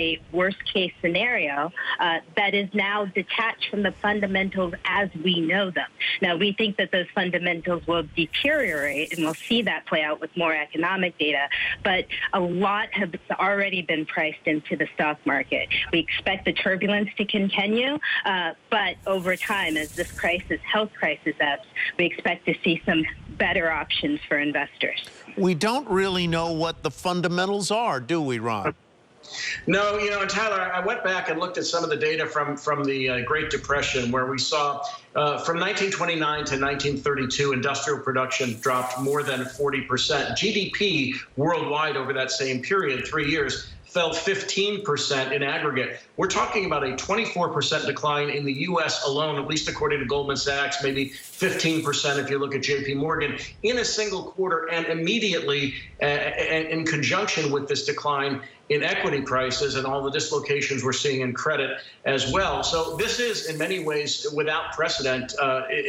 a worst-case scenario that is now detached from the fundamentals as we know them. Now, we think that those fundamentals will deteriorate, and we'll see that play out with more economic data, but a lot has already been priced into the stock market. We expect the turbulence to continue, but over time, as this health crisis ebbs, we expect to see some better options for investors. We don't really know what the fundamentals are, do we, Ron? No, and Tyler, I went back and looked at some of the data from the Great Depression, where we saw from 1929 to 1932, industrial production dropped more than 40%. GDP worldwide over that same period, 3 years, fell 15% in aggregate. We're talking about a 24% decline in the U.S. alone, at least according to Goldman Sachs, maybe 15% if you look at J.P. Morgan, in a single quarter, and immediately in conjunction with this decline in equity prices and all the dislocations we're seeing in credit as well. So this is, in many ways, without precedent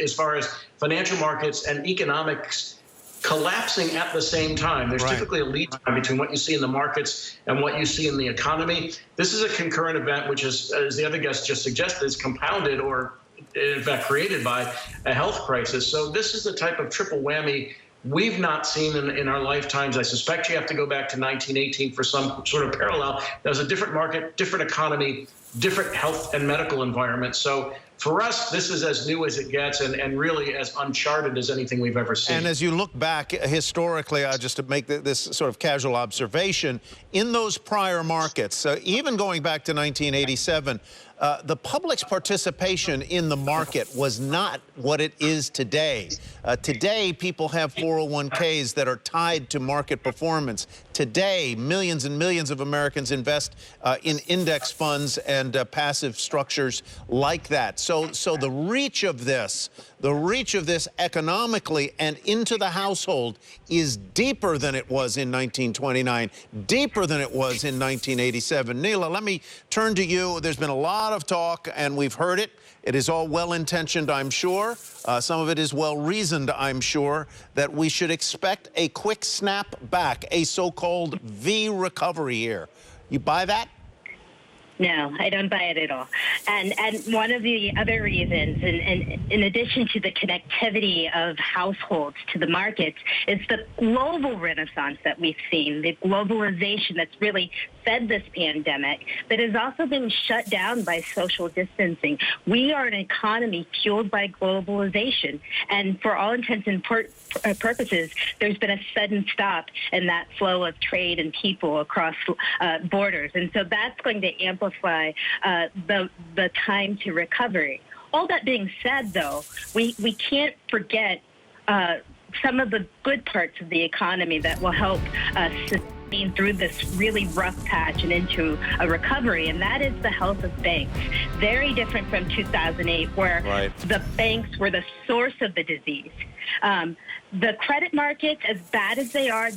as far as financial markets and economics collapsing at the same time. There's typically a lead time between what you see in the markets and what you see in the economy. This is a concurrent event, which is, as the other guest just suggested, is compounded or, in fact, created by a health crisis. So this is the type of triple whammy we've not seen in our lifetimes. I suspect you have to go back to 1918 for some sort of parallel. That was a different market, different economy, different health and medical environment. So for us, this is as new as it gets and really as uncharted as anything we've ever seen. And as you look back historically, just to make this sort of casual observation, in those prior markets, even going back to 1987, the public's participation in the market was not what it is today. Today, people have 401ks that are tied to market performance. Today, millions and millions of Americans invest in index funds and passive structures like that. So the reach of this economically and into the household is deeper than it was in 1929, deeper than it was in 1987. Neela, let me turn to you. There's been a lot of talk, and we've heard it. It is all well-intentioned, I'm sure. Some of it is well-reasoned, I'm sure, that we should expect a quick snap back, a so-called V recovery here. You buy that? No, I don't buy it at all. And one of the other reasons, in addition to the connectivity of households to the markets, is the global renaissance that we've seen, the globalization that's really fed this pandemic, that has also been shut down by social distancing. We are an economy fueled by globalization, and for all intents and purposes, there's been a sudden stop in that flow of trade and people across borders, and so that's going to amplify the time to recovery. All that being said, though, we can't forget some of the good parts of the economy that will help us sustain through this really rough patch and into a recovery, and that is the health of banks. Very different from 2008, where the banks were the source of the disease. The credit markets, as bad as they are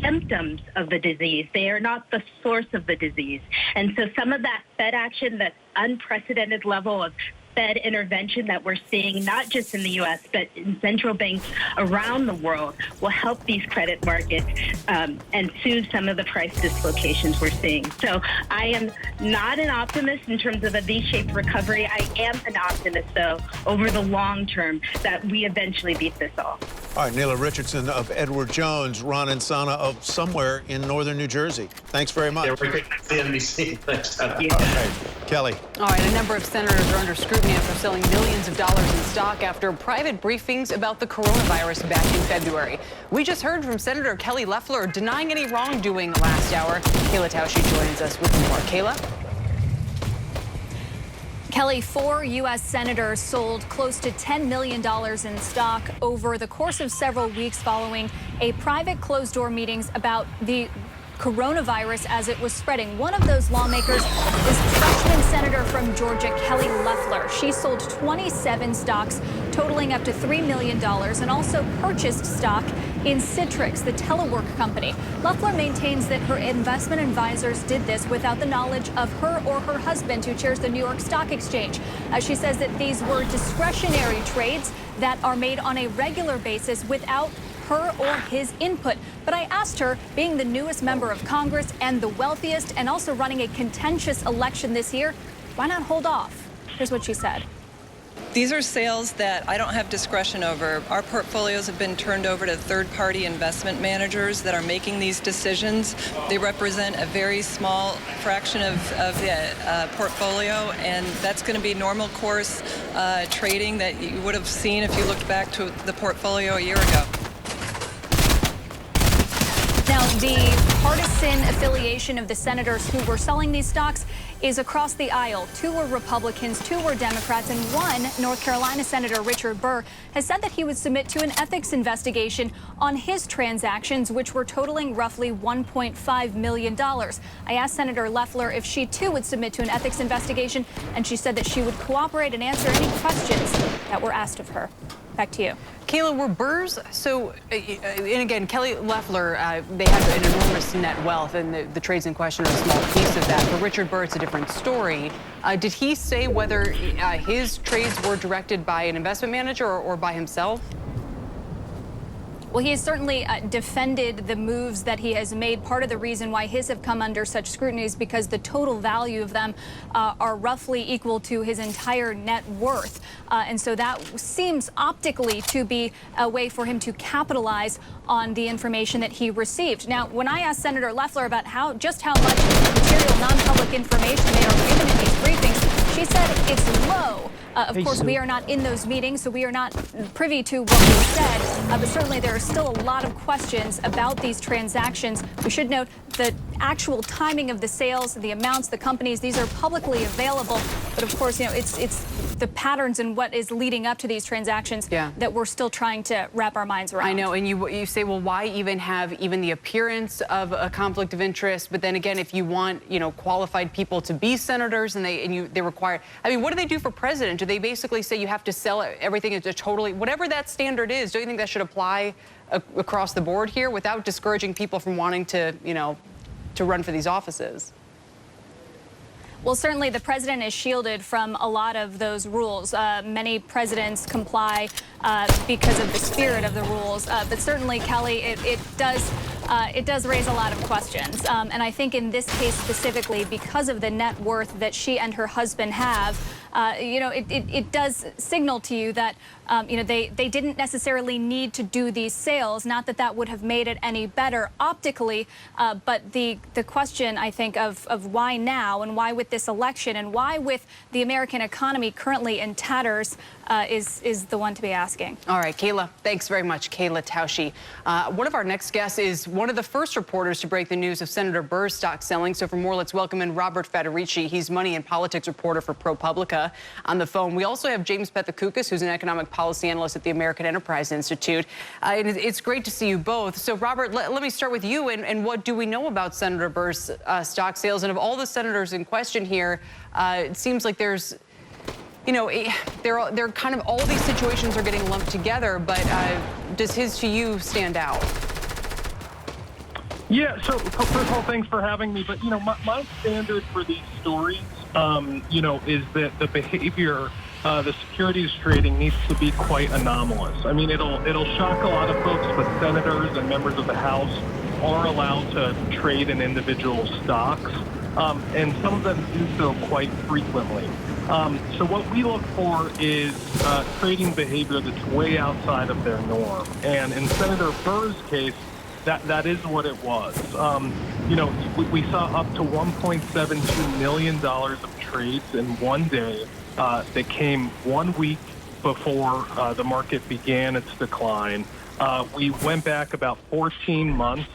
symptoms of the disease. They are not the source of the disease. And so some of that Fed action, that unprecedented level of Fed intervention that we're seeing, not just in the U.S., but in central banks around the world, will help these credit markets and soothe some of the price dislocations we're seeing. So I am not an optimist in terms of a V-shaped recovery. I am an optimist, though, over the long term, that we eventually beat this all. All right, Neela Richardson of Edward Jones, Ron Insana of somewhere in northern New Jersey. Thanks very much. Yeah, we're good at the NBC. Thanks, Tyler. All right, Kelly. All right, a number of senators are under scrutiny after selling millions of dollars in stock after private briefings about the coronavirus back in February. We just heard from Senator Kelly Loeffler denying any wrongdoing last hour. Kayla Tausche joins us with more. Kayla? Kelly, 4 U.S. senators sold close to $10 million in stock over the course of several weeks following a private closed-door meetings about the coronavirus as it was spreading. One of those lawmakers is freshman senator from Georgia, Kelly Loeffler. She sold 27 stocks totaling up to $3 million and also purchased stock in Citrix, the telework company. Loeffler maintains that her investment advisors did this without the knowledge of her or her husband, who chairs the New York Stock Exchange. She says that these were discretionary trades that are made on a regular basis without her or his input. But I asked her, being the newest member of Congress and the wealthiest and also running a contentious election this year, why not hold off? Here's what she said. These are sales that I don't have discretion over. Our portfolios have been turned over to third-party investment managers that are making these decisions. They represent a very small fraction of the portfolio, and that's going to be normal course trading that you would have seen if you looked back to the portfolio a year ago. Now, the partisan affiliation of the senators who were selling these stocks is across the aisle. 2 were Republicans, 2 were Democrats, and one, North Carolina Senator Richard Burr, has said that he would submit to an ethics investigation on his transactions, which were totaling roughly $1.5 million. I asked Senator Loeffler if she, too, would submit to an ethics investigation, and she said that she would cooperate and answer any questions that were asked of her. Back to you. Kayla, were Burrs, and again, Kelly Loeffler, they have an enormous net wealth, and the trades in question are a small piece of that. For Richard Burr, it's a different story. Did he say whether his trades were directed by an investment manager or by himself? Well, he has certainly defended the moves that he has made. Part of the reason why his have come under such scrutiny is because the total value of them are roughly equal to his entire net worth. And so that seems optically to be a way for him to capitalize on the information that he received. Now, when I asked Senator Loeffler about just how much material non-public information they are given in these briefings, she said it's low. Of course, we are not in those meetings, so we are not privy to what was said. But certainly there are still a lot of questions about these transactions. We should note the actual timing of the sales, the amounts, the companies, these are publicly available. But of course, you know, it's the patterns and what is leading up to these transactions that we're still trying to wrap our minds around. I know, and you say, well, why even have even the appearance of a conflict of interest? But then again, if you want, you know, qualified people to be senators and they require, I mean, what do they do for president? Do they basically say you have to sell everything into totally, whatever that standard is, do you think that should apply across the board here without discouraging people from wanting to, you know, to run for these offices? Well, certainly the president is shielded from a lot of those rules. Many presidents comply because of the spirit of the rules. But certainly, Kelly, it does raise a lot of questions. And I think in this case specifically, because of the net worth that she and her husband have, you know, it does signal to you that, you know, they didn't necessarily need to do these sales. Not that that would have made it any better optically, but the question, I think, of why now and why with this election and why with the American economy currently in tatters is the one to be asking. All right, Kayla, thanks very much. Kayla Tausche. One of our next guests is one of the first reporters to break the news of Senator Burr's stock selling. So for more, let's welcome in Robert Federici. He's money and politics reporter for ProPublica on the phone. We also have James Pethokoukis, who's an economic policy analyst at the American Enterprise Institute. And it's great to see you both. So Robert, let me start with you. And what do we know about Senator Burr's stock sales? And of all the senators in question here, it seems like there's, you know, they're kind of, all these situations are getting lumped together, but does his to you stand out? Yeah, so first of all, thanks for having me. But, you know, my standard for these stories, you know, is that the behavior, the securities trading needs to be quite anomalous. I mean, it'll shock a lot of folks, but senators and members of the House are allowed to trade in individual stocks, and some of them do so quite frequently. So what we look for is trading behavior that's way outside of their norm. And in Senator Burr's case, that is what it was. You know, we saw up to $1.72 million of trades in one day that came 1 week before the market began its decline. We went back about 14 months.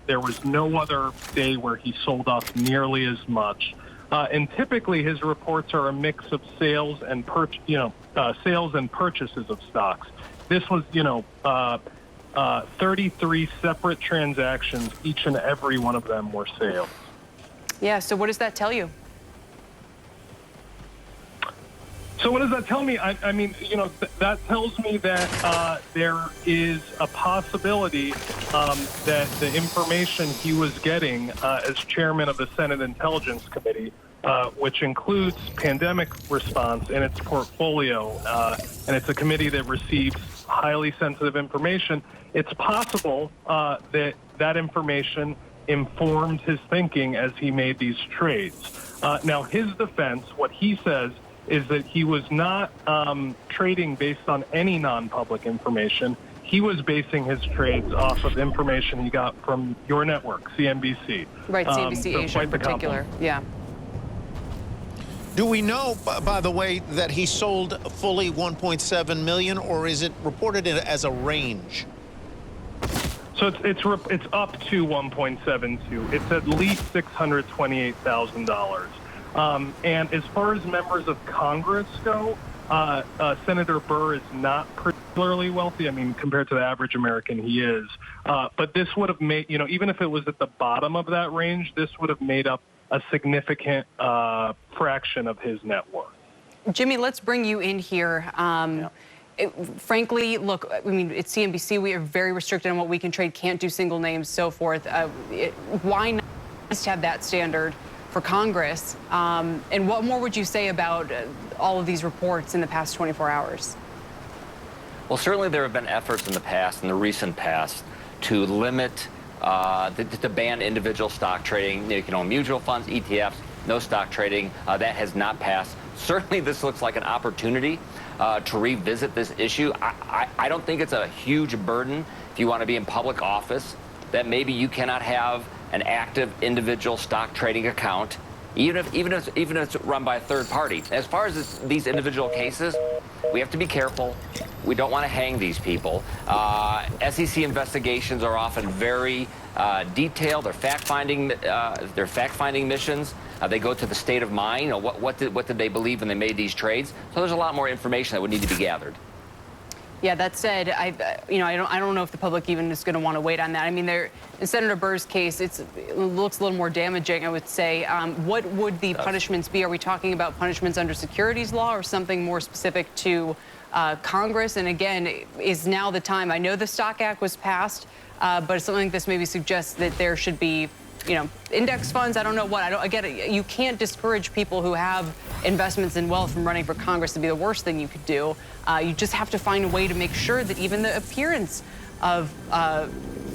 There was no other day where he sold off nearly as much. And typically his reports are a mix of sales and sales and purchases of stocks. This was, you know, 33 separate transactions. Each and every one of them were sales. Yeah. So what does that tell you? So what does that tell me? I mean, you know, that tells me that there is a possibility that the information he was getting as chairman of the Senate Intelligence Committee, which includes pandemic response in its portfolio, and it's a committee that receives highly sensitive information. It's possible that information informed his thinking as he made these trades. Now, his defense, what he says, is that he was not trading based on any non-public information. He was basing his trades off of information he got from your network, CNBC. Right, CNBC Asia in particular. Yeah. Do we know, by the way, that he sold fully 1.7 million, or is it reported as a range? So it's up to 1.72. It's at least $628,000. And as far as members of Congress go, Senator Burr is not particularly wealthy. I mean, compared to the average American, he is. But this would have made, even if it was at the bottom of that range, this would have made up a significant fraction of his net worth. Jimmy, let's bring you in here. Frankly, look, I mean, at CNBC, we are very restricted on what we can trade, can't do single names, so forth. Why not just have that standard for Congress? And what more would you say about all of these reports in the past 24 hours? Well, certainly there have been efforts in the past, in the recent past, to limit, to ban individual stock trading. You can own mutual funds, ETFs, no stock trading. That has not passed. Certainly this looks like an opportunity to revisit this issue. I don't think it's a huge burden if you want to be in public office, that maybe you cannot have an active individual stock trading account, even if it's run by a third party. As far as these individual cases, we have to be careful. We don't want to hang these people. SEC investigations are often very detailed. They're fact-finding missions. They go to the state of mind. What did they believe when they made these trades? So there's a lot more information that would need to be gathered. Yeah, that said, I don't know if the public even is going to want to wait on that. I mean, in Senator Burr's case, it looks a little more damaging, I would say. What would the punishments be? Are we talking about punishments under securities law or something more specific to Congress? And again, is now the time? I know the Stock Act was passed, but something like this maybe suggests that there should be, index funds. I don't know what. I get it. You can't discourage people who have investments in wealth from running for Congress to be the worst thing you could do. You just have to find a way to make sure that even the appearance of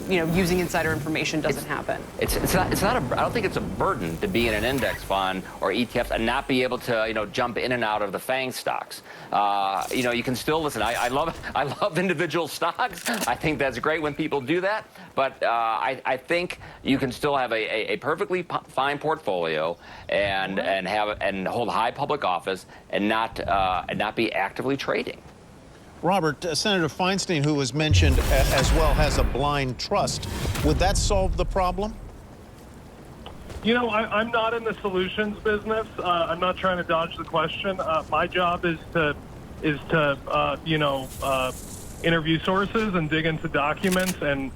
using insider information doesn't happen. It's not I don't think it's a burden to be in an index fund or ETFs and not be able to jump in and out of the FANG stocks. You can still listen. I love individual stocks. I think that's great when people do that. But I think you can still have a perfectly fine portfolio and hold high public office and not be actively trading. Robert, Senator Feinstein, who was mentioned as well, has a blind trust. Would that solve the problem? I'm not in the solutions business. I'm not trying to dodge the question. My job is to interview sources and dig into documents and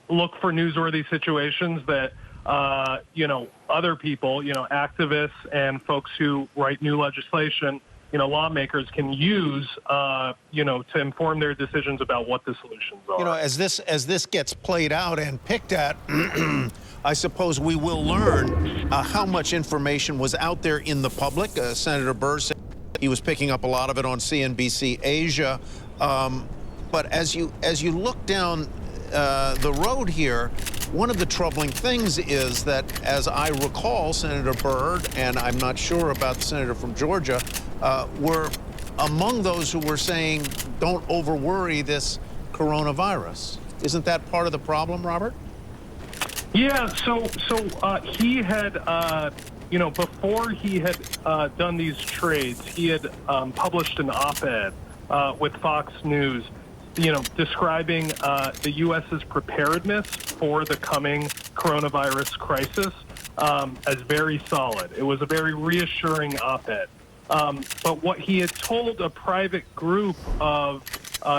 look for newsworthy situations that other people, activists and folks who write new legislation, lawmakers can use, to inform their decisions about what the solutions are. As this gets played out and picked at, I suppose we will learn how much information was out there in the public. Senator Burr said he was picking up a lot of it on CNBC Asia. But as you look down the road here, one of the troubling things is that, as I recall, Senator Burr, and I'm not sure about the senator from Georgia, were among those who were saying, don't over-worry this coronavirus. Isn't that part of the problem, Robert? Yeah, so he had, before he had done these trades, he had published an op-ed with Fox News, describing the U.S.'s preparedness for the coming coronavirus crisis as very solid. It was a very reassuring op-ed. But what he had told a private group of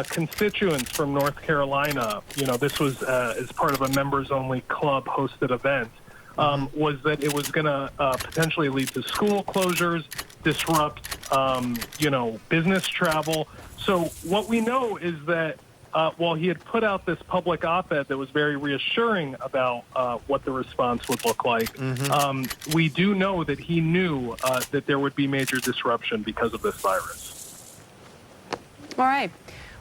constituents from North Carolina, this was as part of a members-only club-hosted event, was that it was going to potentially lead to school closures, disrupt, business travel. So what we know is that while he had put out this public op-ed that was very reassuring about what the response would look like, we do know that he knew that there would be major disruption because of this virus. All right.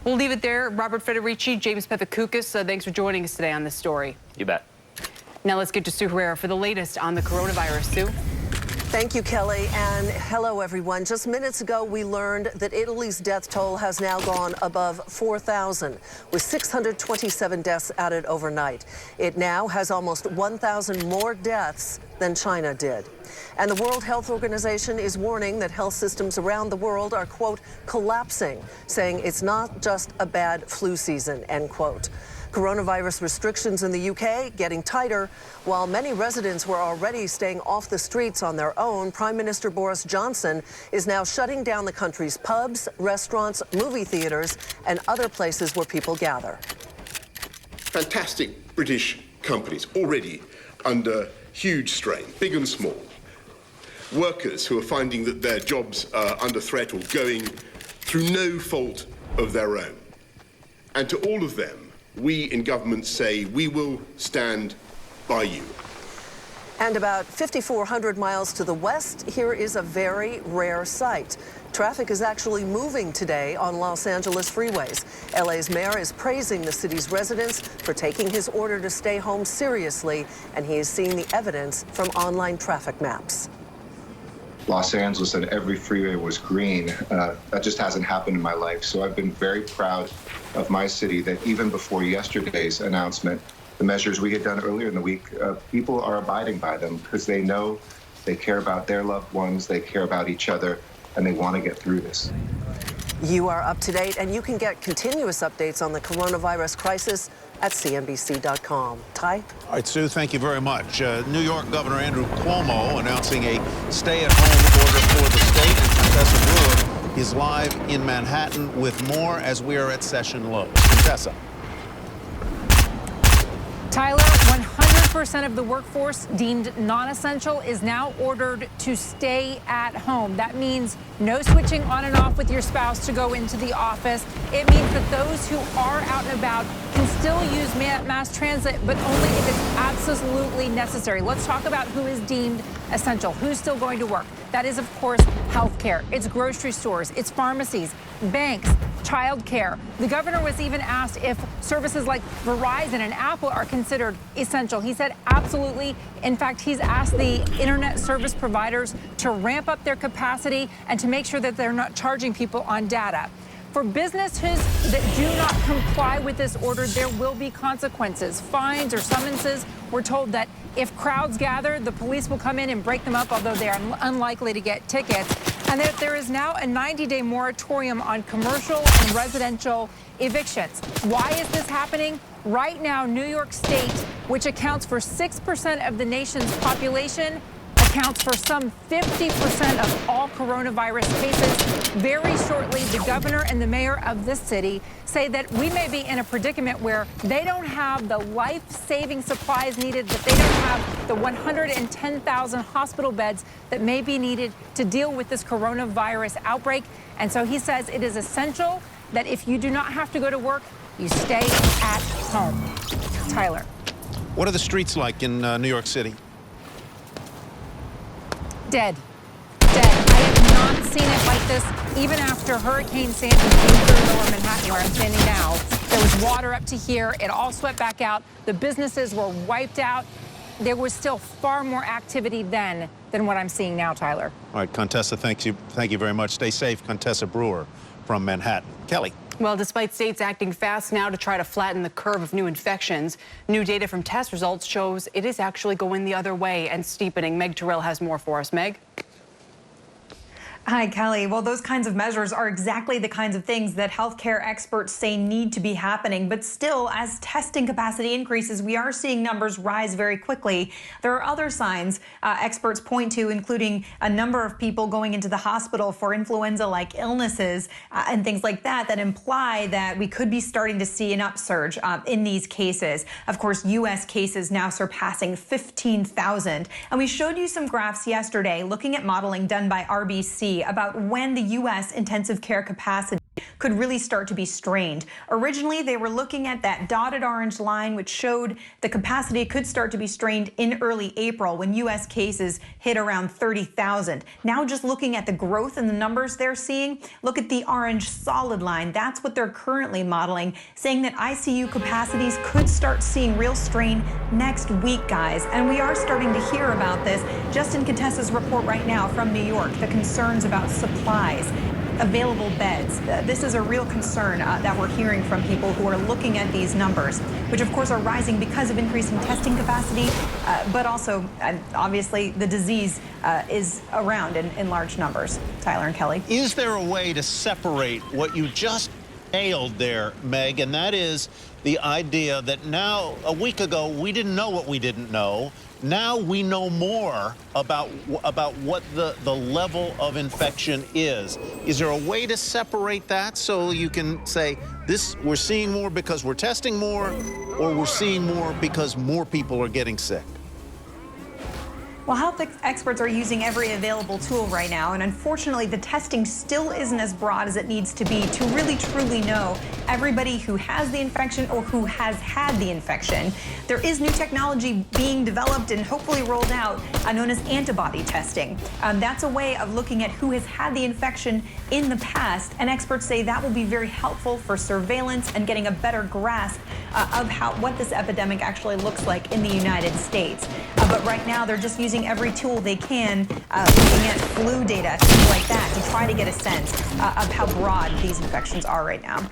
We'll leave it there. Robert Federici, James Pethokoukis, thanks for joining us today on this story. You bet. Now let's get to Sue Herrera for the latest on the coronavirus. Sue? Thank you, Kelly, and hello, everyone. Just minutes ago, we learned that Italy's death toll has now gone above 4,000, with 627 deaths added overnight. It now has almost 1,000 more deaths than China did. And the World Health Organization is warning that health systems around the world are, quote, collapsing, saying it's not just a bad flu season, end quote. Coronavirus restrictions in the UK getting tighter. While many residents were already staying off the streets on their own, Prime Minister Boris Johnson is now shutting down the country's pubs, restaurants, movie theaters, and other places where people gather. Fantastic British companies already under huge strain, big and small. Workers who are finding that their jobs are under threat or going through no fault of their own. And to all of them, we in government say we will stand by you. And about 5,400 miles to the west, here is a very rare sight. Traffic is actually moving today on Los Angeles freeways. LA's mayor is praising the city's residents for taking his order to stay home seriously, and he is seeing the evidence from online traffic maps. Los Angeles and every freeway was green. That just hasn't happened in my life. So I've been very proud of my city that even before yesterday's announcement, the measures we had done earlier in the week, people are abiding by them because they know they care about their loved ones, they care about each other, and they want to get through this. You are up to date, and you can get continuous updates on the coronavirus crisis at CNBC.com. Ty? All right, Sue, thank you very much. New York Governor Andrew Cuomo announcing a stay-at-home order for the state, and Contessa Brewer is live in Manhattan with more as we are at session lows. Contessa. Tyler, 100% of the workforce deemed non-essential is now ordered to stay at home. That means no switching on and off with your spouse to go into the office. It means that those who are out and about can still use mass transit, but only if it's absolutely necessary. Let's talk about who is deemed essential, who's still going to work. That is, of course, healthcare. It's grocery stores, it's pharmacies, banks, childcare. The governor was even asked if services like Verizon and Apple are considered essential. He said absolutely. In fact, he's asked the internet service providers to ramp up their capacity and to make sure that they're not charging people on data. For businesses that do not comply with this order, there will be consequences, fines or summonses. We're told that if crowds gather, the police will come in and break them up, although they are unlikely to get tickets. And that there is now a 90-day moratorium on commercial and residential evictions. Why is this happening? Right now, New York State, which accounts for 6% of the nation's population, accounts for some 50% of all coronavirus cases. Very shortly, the governor and the mayor of this city say that we may be in a predicament where they don't have the life-saving supplies needed, that they don't have the 110,000 hospital beds that may be needed to deal with this coronavirus outbreak. And so he says it is essential that if you do not have to go to work, you stay at home. Tyler. What are the streets like in New York City? Dead. I have not seen it like this. Even after Hurricane Sandy came through lower Manhattan, where I'm standing now, there was water up to here. It all swept back out. The businesses were wiped out. There was still far more activity then than what I'm seeing now, Tyler. All right, Contessa, thank you very much. Stay safe. Contessa Brewer from Manhattan. Kelly. Well, despite states acting fast now to try to flatten the curve of new infections, new data from test results shows it is actually going the other way and steepening. Meg Terrell has more for us. Meg? Hi, Kelly. Well, those kinds of measures are exactly the kinds of things that healthcare experts say need to be happening. But still, as testing capacity increases, we are seeing numbers rise very quickly. There are other signs experts point to, including a number of people going into the hospital for influenza-like illnesses and things like that, that imply that we could be starting to see an upsurge in these cases. Of course, U.S. cases now surpassing 15,000. And we showed you some graphs yesterday looking at modeling done by RBC about when the U.S. intensive care capacity could really start to be strained. Originally, they were looking at that dotted orange line, which showed the capacity could start to be strained in early April when U.S. cases hit around 30,000. Now, just looking at the growth in the numbers they're seeing, look at the orange solid line. That's what they're currently modeling, saying that ICU capacities could start seeing real strain next week, guys. And we are starting to hear about this. Justin Contessa's report right now from New York, the concerns about supplies, available beds. This is a real concern that we're hearing from people who are looking at these numbers, which of course are rising because of increasing testing capacity, but also obviously the disease is around in large numbers. Tyler and Kelly. Is there a way to separate what you just nailed there, Meg, and that is the idea that now, a week ago, we didn't know what we didn't know. Now we know more about what the level of infection is. Is there a way to separate that so you can say, this, we're seeing more because we're testing more, or we're seeing more because more people are getting sick? Well, health experts are using every available tool right now, and unfortunately, the testing still isn't as broad as it needs to be to really truly know everybody who has the infection or who has had the infection. There is new technology being developed and hopefully rolled out known as antibody testing. That's a way of looking at who has had the infection in the past, and experts say that will be very helpful for surveillance and getting a better grasp of what this epidemic actually looks like in the United States. But right now, they're just using every tool they can, looking at flu data, things like that, to try to get a sense of how broad these infections are right now.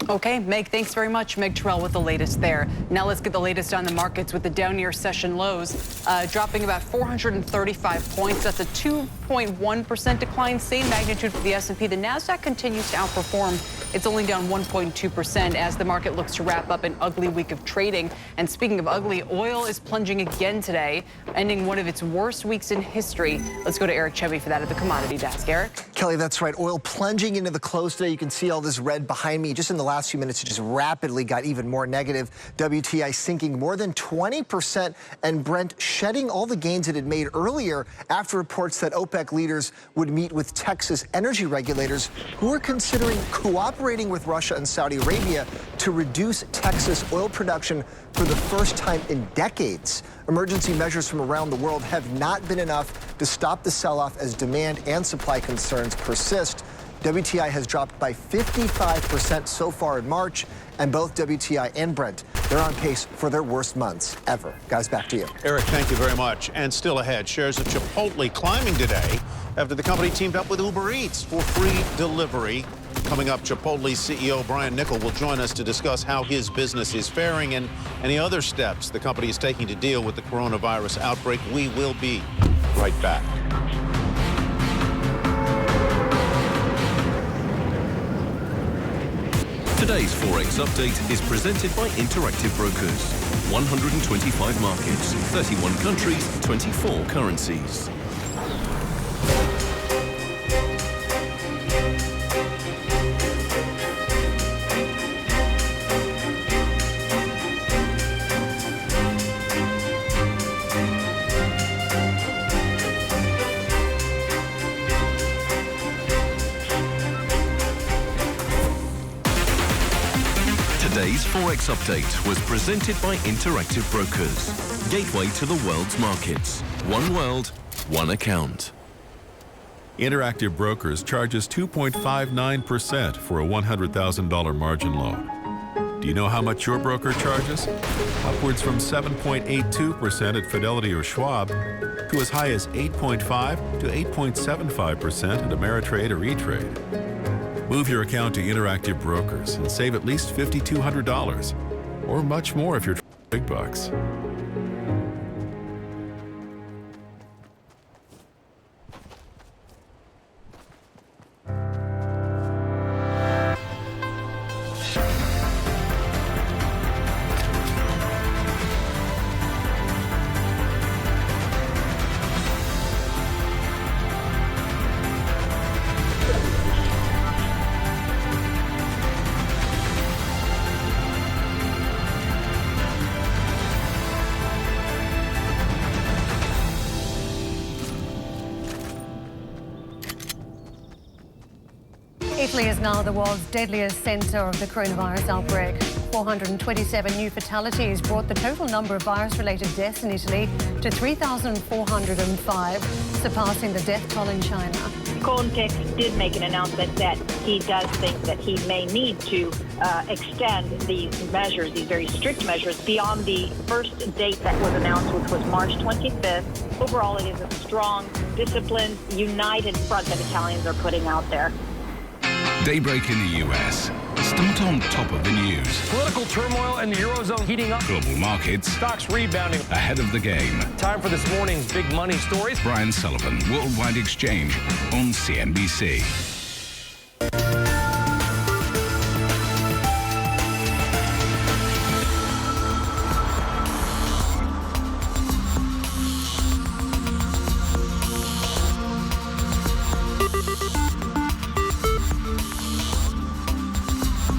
Okay, Meg, thanks very much. Meg Terrell with the latest there. Now let's get the latest on the markets with the down near session lows, dropping about 435 points. That's a 2.1% decline, same magnitude for the S&P. The Nasdaq continues to outperform. It's only down 1.2% as the market looks to wrap up an ugly week of trading. And speaking of ugly, oil is plunging again today, ending one of its worst weeks in history. Let's go to Eric Chevy for that at the commodity desk. Eric? Kelly, that's right. Oil plunging into the close today. You can see all this red behind me. Just in the last few minutes, it just rapidly got even more negative. WTI sinking more than 20%, and Brent shedding all the gains it had made earlier after reports that OPEC leaders would meet with Texas energy regulators who are considering cooperating with Russia and Saudi Arabia to reduce Texas oil production for the first time in decades. Emergency measures from around the world have not been enough to stop the sell-off as demand and supply concerns persist. WTI has dropped by 55% so far in March, and both WTI and Brent, they're on pace for their worst months ever. Guys, back to you. Eric, thank you very much. And still ahead, shares of Chipotle climbing today after the company teamed up with Uber Eats for free delivery. Coming up, Chipotle's CEO Brian Niccol will join us to discuss how his business is faring and any other steps the company is taking to deal with the coronavirus outbreak. We will be right back. Today's Forex Update is presented by Interactive Brokers. 125 markets, 31 countries, 24 currencies. Today's Forex Update was presented by Interactive Brokers. Gateway to the world's markets. One world, one account. Interactive Brokers charges 2.59% for a $100,000 margin loan. Do you know how much your broker charges? Upwards from 7.82% at Fidelity or Schwab to as high as 8.5 to 8.75% at Ameritrade or E-Trade. Move your account to Interactive Brokers and save at least $5,200, or much more if you're big bucks. Italy is now the world's deadliest centre of the coronavirus outbreak. 427 new fatalities brought the total number of virus-related deaths in Italy to 3,405, surpassing the death toll in China. Conte did make an announcement that he does think that he may need to extend these measures, these very strict measures, beyond the first date that was announced, which was March 25th. Overall, it is a strong, disciplined, united front that Italians are putting out there. Daybreak in the US. Start on top of the news. Political turmoil in the Eurozone heating up. Global markets. Stocks rebounding. Ahead of the game. Time for this morning's big money stories. Brian Sullivan, Worldwide Exchange on CNBC.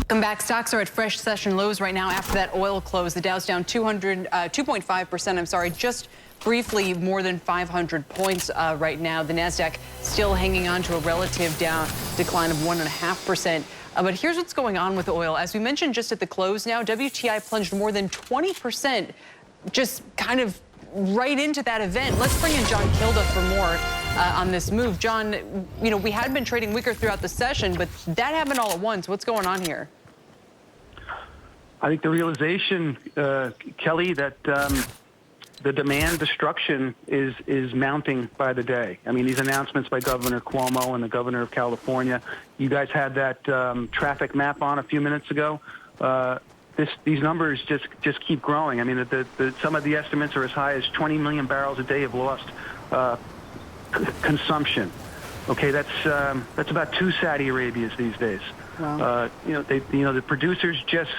Come back. Stocks are at fresh session lows right now after that oil close. The Dow's down 2.5%, just briefly more than 500 points right now. The NASDAQ still hanging on to a relative decline of 1.5%. But here's what's going on with oil. As we mentioned just at the close now, WTI plunged more than 20%, just kind of right into that event. Let's bring in John Kilda for more on this move. John, you know, we had been trading weaker throughout the session, but that happened all at once. What's going on here? I think the realization, Kelly, that the demand destruction is mounting by the day. I mean, these announcements by Governor Cuomo and the governor of California, you guys had that traffic map on a few minutes ago. These numbers just keep growing. I mean, some of the estimates are as high as 20 million barrels a day of lost consumption. Okay, that's about 2 Saudi Arabias these days. Wow. The producers just,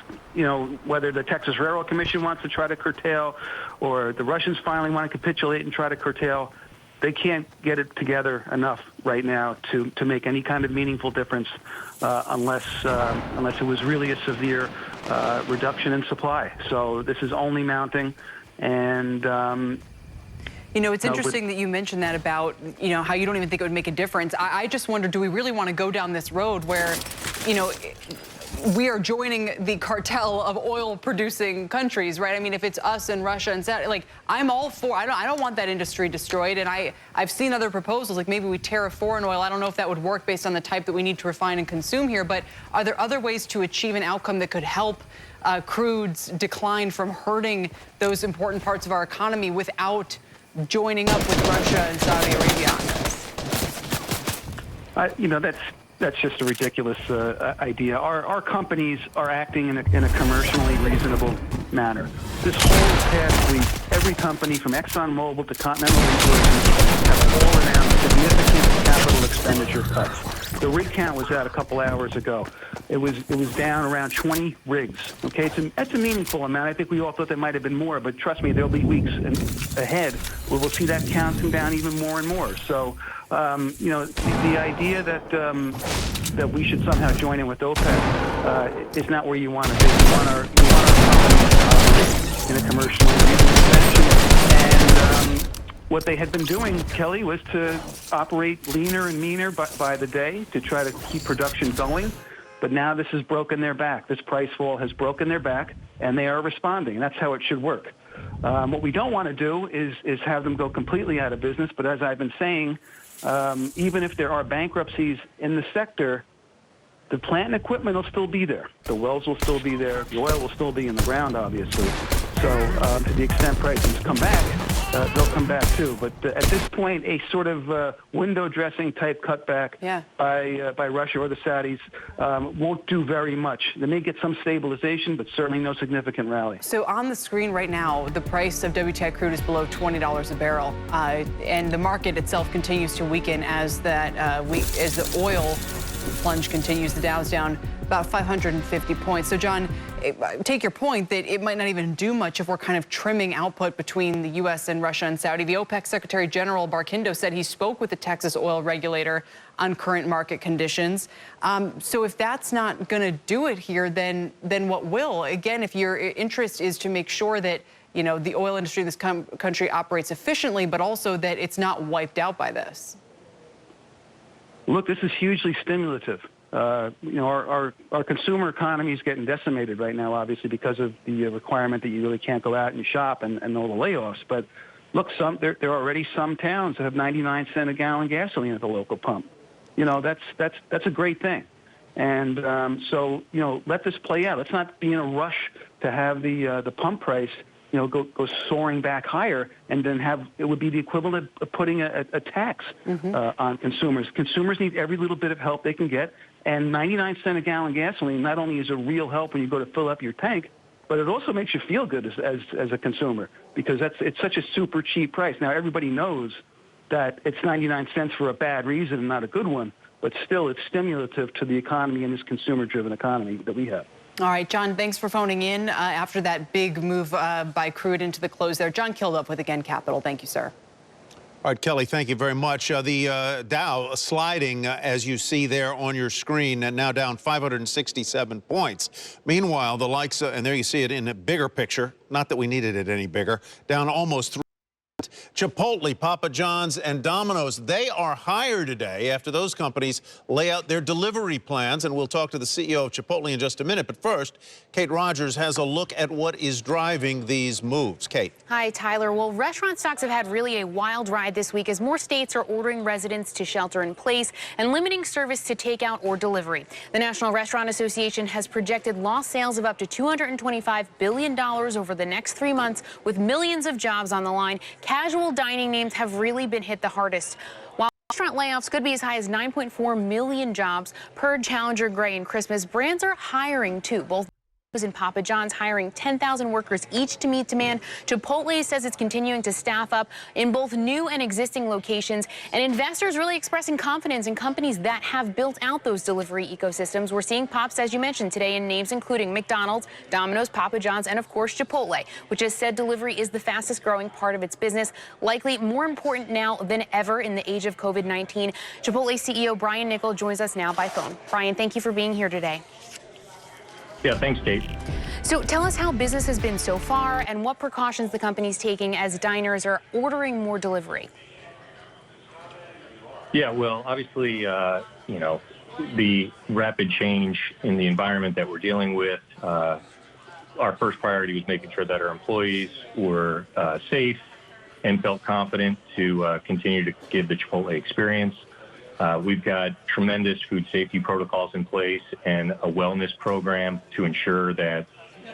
whether the Texas Railroad Commission wants to try to curtail or the Russians finally want to capitulate and try to curtail, they can't get it together enough right now to make any kind of meaningful difference unless it was really a severe reduction in supply. So this is only mounting, and it's interesting that you mentioned that about, how you don't even think it would make a difference. I just wonder, do we really want to go down this road where, we are joining the cartel of oil-producing countries, right? I mean, if it's us and Russia and Saudi, like, I'm all for. I don't want that industry destroyed. And I've seen other proposals, like maybe we tariff foreign oil. I don't know if that would work based on the type that we need to refine and consume here. But are there other ways to achieve an outcome that could help crude's decline from hurting those important parts of our economy without joining up with Russia and Saudi Arabia on this? That's just a ridiculous idea. Our companies are acting in a commercially reasonable manner. This whole past week, every company from ExxonMobil to Continental Resources have all announced significant capital expenditure cuts. The rig count was out a couple hours ago. It was down around 20 rigs. Okay, that's a meaningful amount. I think we all thought there might have been more, but trust me, there'll be weeks ahead where we'll see that count come down even more and more. So, the idea that we should somehow join in with OPEC is not where you want to be. You want our companies to operate in a commercially reasonable fashion. And what they had been doing, Kelly, was to operate leaner and meaner by the day to try to keep production going. But now this has broken their back. This price fall has broken their back, and they are responding. And that's how it should work. What we don't want to do is have them go completely out of business. But as I've been saying, even if there are bankruptcies in the sector, the plant and equipment will still be there. The wells will still be there. The oil will still be in the ground, obviously. So to the extent prices come back, they'll come back too. But at this point, a sort of window dressing type cutback by Russia or the Saudis won't do very much. They may get some stabilization, but certainly no significant rally. So on the screen right now, the price of WTI crude is below $20 a barrel, and the market itself continues to weaken as the oil plunge continues. The Dow's down about 550 points. So, John, take your point that it might not even do much if we're kind of trimming output between the U.S. and Russia and Saudi. The OPEC Secretary General Barkindo said he spoke with the Texas oil regulator on current market conditions. So if that's not going to do it here, then what will? Again, if your interest is to make sure that the oil industry in this country operates efficiently, but also that it's not wiped out by this. Look, this is hugely stimulative. Our consumer economy is getting decimated right now, obviously, because of the requirement that you really can't go out and shop and all the layoffs. But look, there are already some towns that have 99-cent a gallon gasoline at the local pump. That's a great thing. And so let this play out. Let's not be in a rush to have the pump price go soaring back higher, and then it would be the equivalent of putting a tax on consumers. Consumers need every little bit of help they can get, and 99-cent a gallon gasoline not only is a real help when you go to fill up your tank, but it also makes you feel good as a consumer, because it's such a super cheap price. Now, everybody knows that it's 99 cents for a bad reason and not a good one, but still it's stimulative to the economy and this consumer-driven economy that we have. All right, John, thanks for phoning in after that big move by crude into the close there. John Kilduff with Again Capital. Thank you, sir. All right, Kelly, thank you very much. The Dow sliding, as you see there on your screen, and now down 567 points. Meanwhile, the likes, and there you see it in a bigger picture, not that we needed it any bigger, down almost 3%. Chipotle, Papa John's, and Domino's, they are higher today after those companies lay out their delivery plans. And we'll talk to the CEO of Chipotle in just a minute. But first, Kate Rogers has a look at what is driving these moves. Kate. Hi, Tyler. Well, restaurant stocks have had really a wild ride this week as more states are ordering residents to shelter in place and limiting service to takeout or delivery. The National Restaurant Association has projected lost sales of up to $225 billion over the next 3 months, with millions of jobs on the line. Casual dining names have really been hit the hardest. While restaurant layoffs could be as high as 9.4 million jobs per Challenger, Gray, and Christmas, brands are hiring too. Both and Papa John's hiring 10,000 workers each to meet demand. Chipotle says it's continuing to staff up in both new and existing locations, and investors really expressing confidence in companies that have built out those delivery ecosystems. We're seeing pops, as you mentioned, today in names including McDonald's, Domino's, Papa John's, and of course Chipotle, which has said delivery is the fastest growing part of its business, likely more important now than ever in the age of COVID-19. Chipotle CEO Brian Niccol joins us now by phone. Brian, thank you for being here today. Yeah, thanks, Kate. So tell us how business has been so far and what precautions the company's taking as diners are ordering more delivery. Yeah, well, obviously, the rapid change in the environment that we're dealing with, our first priority was making sure that our employees were safe and felt confident to continue to give the Chipotle experience. We've got tremendous food safety protocols in place and a wellness program to ensure that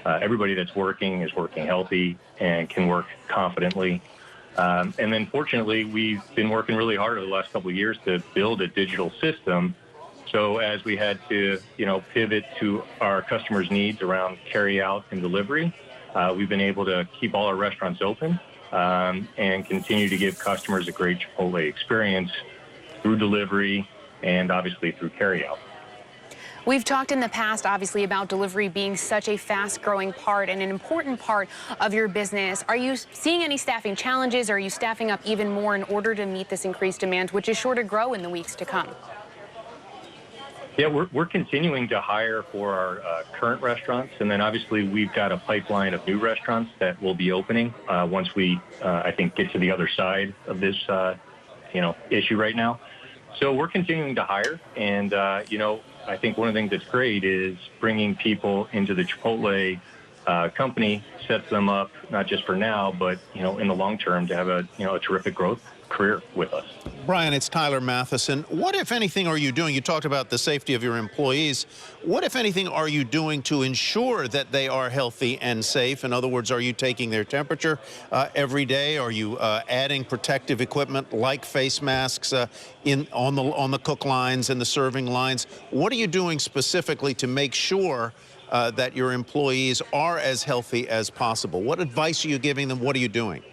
everybody that's working is working healthy and can work confidently. And then fortunately, we've been working really hard over the last couple of years to build a digital system. So as we had to, pivot to our customers' needs around carry out and delivery, we've been able to keep all our restaurants open and continue to give customers a great Chipotle experience through delivery and obviously through carryout. We've talked in the past, obviously, about delivery being such a fast-growing part and an important part of your business. Are you seeing any staffing challenges? Or are you staffing up even more in order to meet this increased demand, which is sure to grow in the weeks to come? Yeah, we're continuing to hire for our current restaurants, and then obviously we've got a pipeline of new restaurants that will be opening once we, I think, get to the other side of this, issue right now. So we're continuing to hire, and I think one of the things that's great is bringing people into the Chipotle company sets them up not just for now, but in the long term to have a terrific growth career with us. Brian, it's Tyler Matheson. What, if anything, are you doing? You talked about the safety of your employees. What, if anything, are you doing to ensure that they are healthy and safe? In other words, are you taking their temperature every day? Are you adding protective equipment like face masks on the cook lines and the serving lines? What are you doing specifically to make sure that your employees are as healthy as possible? What advice are you giving them? What are you doing?